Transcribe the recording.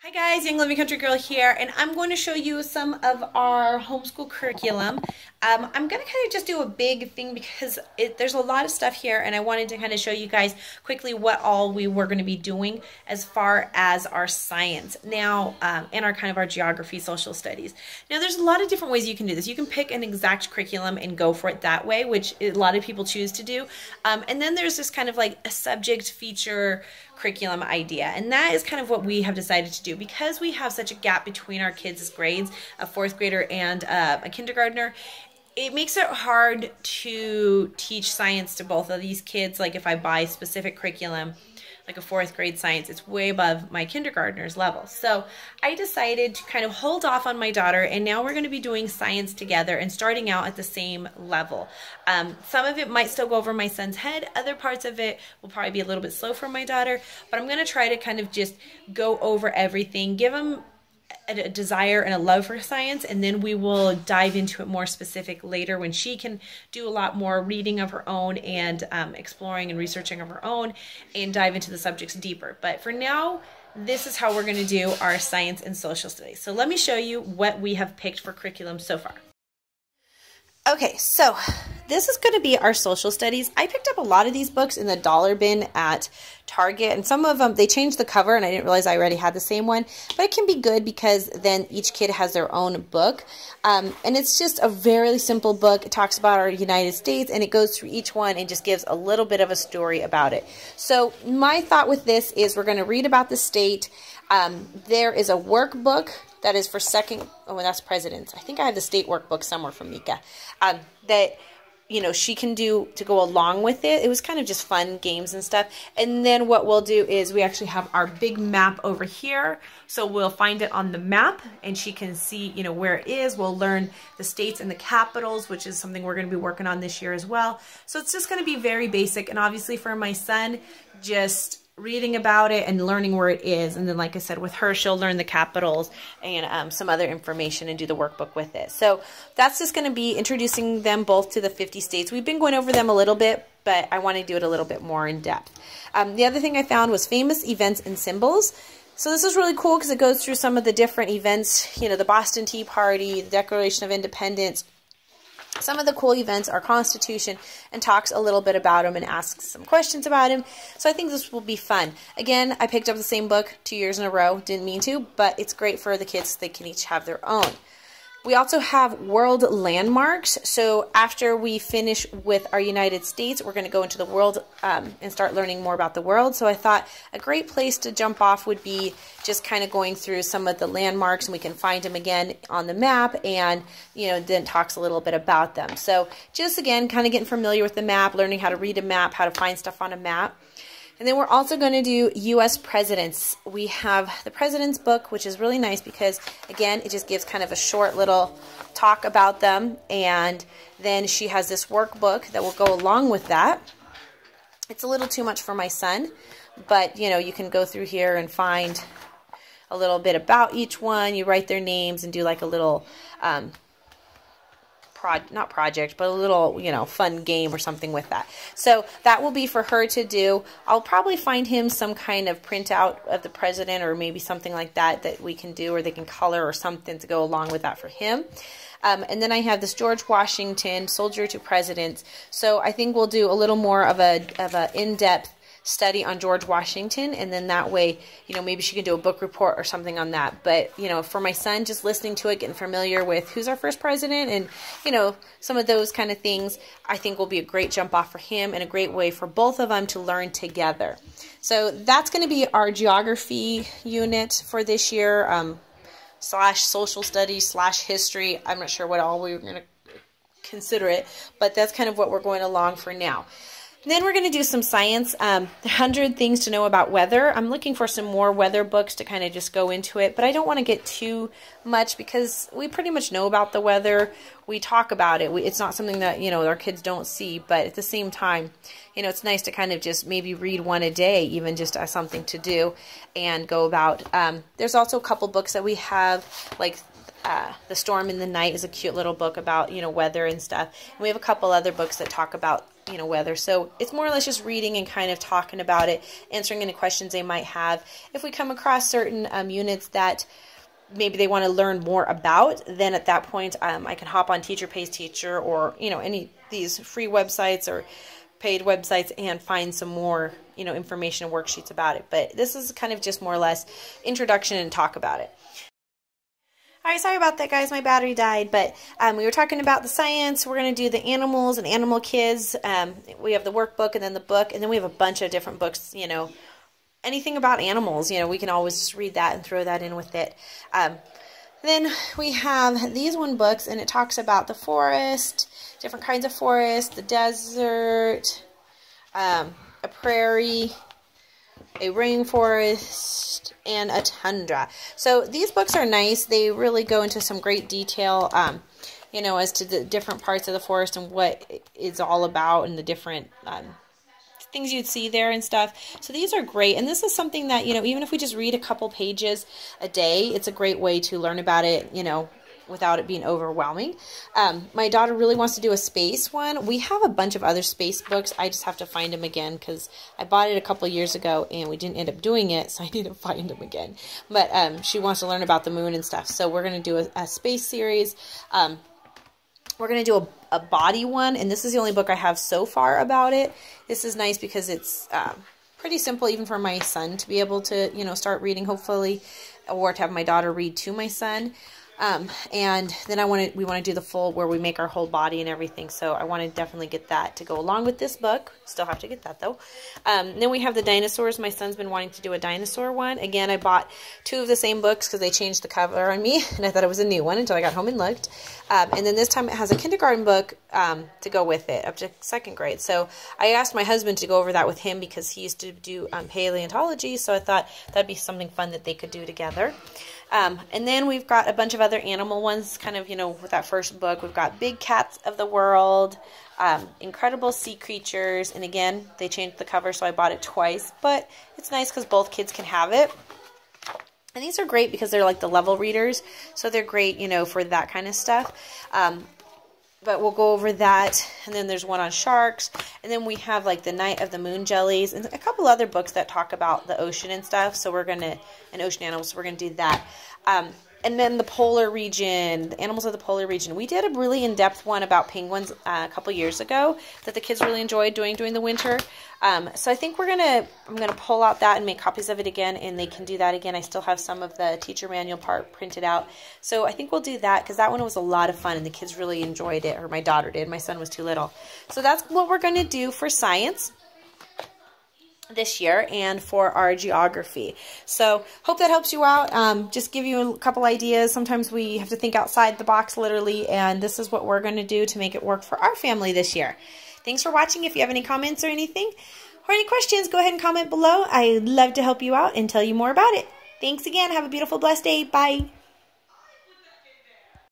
Hi guys, Young Living Country Girl here, and I'm going to show you some of our homeschool curriculum. I'm going to kind of just do a big thing because there's a lot of stuff here, and I wanted to kind of show you guys quickly what all we were going to be doing as far as our science now, and our kind of our geography, social studies. Now there's a lot of different ways you can do this. You can pick an exact curriculum and go for it that way, which a lot of people choose to do. And then there's this kind of like a subject feature curriculum idea, and that is kind of what we have decided to do because we have such a gap between our kids' grades, a fourth grader and a kindergartner. It makes it hard to teach science to both of these kids. Like if I buy specific curriculum, like a fourth grade science, it's way above my kindergartner's level. So I decided to kind of hold off on my daughter, and now we're going to be doing science together and starting out at the same level. Some of it might still go over my son's head. Other parts of it will probably be a little bit slow for my daughter, but I'm going to try to kind of just go over everything, give them a desire and a love for science, and then we will dive into it more specific later when she can do a lot more reading of her own and exploring and researching of her own and dive into the subjects deeper. But for now, this is how we're going to do our science and social studies. So let me show you what we have picked for curriculum so far. Okay, so this is going to be our social studies. I picked up a lot of these books in the dollar bin at Target, and some of them, they changed the cover, and I didn't realize I already had the same one, but it can be good because then each kid has their own book, and it's just a very simple book. It talks about our United States, and it goes through each one and just gives a little bit of a story about it. So my thought with this is we're going to read about the state. There is a workbook that is for that's presidents. I think I have the state workbook somewhere from Mika, that, you know, she can do to go along with it. It was kind of just fun games and stuff. And then what we'll do is we actually have our big map over here. So we'll find it on the map and she can see, you know, where it is. We'll learn the states and the capitals, which is something we're going to be working on this year as well. So it's just going to be very basic. And obviously for my son, just reading about it and learning where it is. And then, like I said, with her, she'll learn the capitals and some other information and do the workbook with it. So that's just going to be introducing them both to the 50 states. We've been going over them a little bit, but I want to do it a little bit more in depth. The other thing I found was famous events and symbols. So this is really cool because it goes through some of the different events, you know, the Boston Tea Party, the Declaration of Independence, some of the cool events, our Constitution, and talks a little bit about them and asks some questions about him. So I think this will be fun. Again, I picked up the same book 2 years in a row. Didn't mean to, but it's great for the kids. They can each have their own. We also have world landmarks. So after we finish with our United States, we're going to go into the world and start learning more about the world. So I thought a great place to jump off would be just kind of going through some of the landmarks, and we can find them again on the map, and, you know, then talks a little bit about them. So just again, kind of getting familiar with the map, learning how to read a map, how to find stuff on a map. And then we're also going to do U.S. presidents. We have the president's book, which is really nice because, again, it just gives kind of a short little talk about them. And then she has this workbook that will go along with that. It's a little too much for my son, but, you know, you can go through here and find a little bit about each one. You write their names and do like a little not project, but a little, you know, fun game or something with that. So that will be for her to do. I'll probably find him some kind of printout of the president or maybe something like that that we can do, or they can color or something to go along with that for him. And then I have this George Washington, Soldier to President. So I think we'll do a little more of a in-depth study on George Washington, and then that way, you know, maybe she can do a book report or something on that. But, you know, for my son, just listening to it, getting familiar with who's our first president and, you know, some of those kind of things, I think will be a great jump off for him and a great way for both of them to learn together. So that's going to be our geography unit for this year, slash social studies slash history. I'm not sure what all we're going to consider it, but that's kind of what we're going along for now. Then we're going to do some science, 100 things to know about weather. I'm looking for some more weather books to kind of just go into it, but I don't want to get too much because we pretty much know about the weather. We talk about it. It's not something that, you know, our kids don't see, but at the same time, you know, it's nice to kind of just maybe read one a day, even just as something to do and go about. There's also a couple books that we have, like The Storm in the Night is a cute little book about, weather and stuff. And we have a couple other books that talk about, weather. So it's more or less just reading and kind of talking about it, answering any questions they might have. If we come across certain units that maybe they want to learn more about, then at that point I can hop on Teacher Pays Teacher or, any of these free websites or paid websites and find some more, information and worksheets about it. But this is kind of just more or less introduction and talk about it. All right, sorry about that, guys. My battery died, but we were talking about the science. We're going to do the animals and animal kids. We have the workbook and then the book, and then we have a bunch of different books, anything about animals. We can always just read that and throw that in with it. Then we have these books, and it talks about the forest, different kinds of forest, the desert, a prairie, a rainforest, and a tundra. So these books are nice. They really go into some great detail, as to the different parts of the forest and what it's all about and the different things you'd see there and stuff. So these are great. And this is something that, even if we just read a couple pages a day, it's a great way to learn about it, without it being overwhelming. My daughter really wants to do a space one. We have a bunch of other space books. I just have to find them again because I bought it a couple of years ago and we didn't end up doing it, so I need to find them again. But she wants to learn about the moon and stuff, so we're going to do a space series. We're going to do a body one, and this is the only book I have so far about it. This is nice because it's pretty simple even for my son to be able to, start reading, hopefully, or to have my daughter read to my son. And then we want to do the full where we make our whole body and everything. So I want to definitely get that to go along with this book. Still have to get that though. Then we have the dinosaurs. My son's been wanting to do a dinosaur one. Again, I bought two of the same books because they changed the cover on me and I thought it was a new one until I got home and looked. And then this time it has a kindergarten book, to go with it up to 2nd grade. So I asked my husband to go over that with him because he used to do, paleontology. So I thought that'd be something fun that they could do together. And then we've got a bunch of other animal ones, kind of, with that first book. We've got Big Cats of the World, Incredible Sea Creatures, and again, they changed the cover, so I bought it twice, but it's nice because both kids can have it. And these are great because they're like the level readers, so they're great, for that kind of stuff. But we'll go over that, and then there's one on sharks, and then we have like the Night of the Moon Jellies, and a couple other books that talk about the ocean and stuff, so and ocean animals, so we're going to do that. And then the polar region, the animals of the polar region. We did a really in-depth one about penguins a couple years ago that the kids really enjoyed doing during the winter. So I think I'm gonna pull out that and make copies of it again, and they can do that again. I still have some of the teacher manual part printed out. So I think we'll do that because that one was a lot of fun and the kids really enjoyed it, or my daughter did. My son was too little. So that's what we're gonna do for science this year and for our geography. So hope that helps you out. Just give you a couple ideas. Sometimes we have to think outside the box literally, and this is what we're going to do to make it work for our family this year. Thanks for watching. If you have any comments or anything or any questions, go ahead and comment below. I'd love to help you out and tell you more about it. Thanks again. Have a beautiful, blessed day. Bye.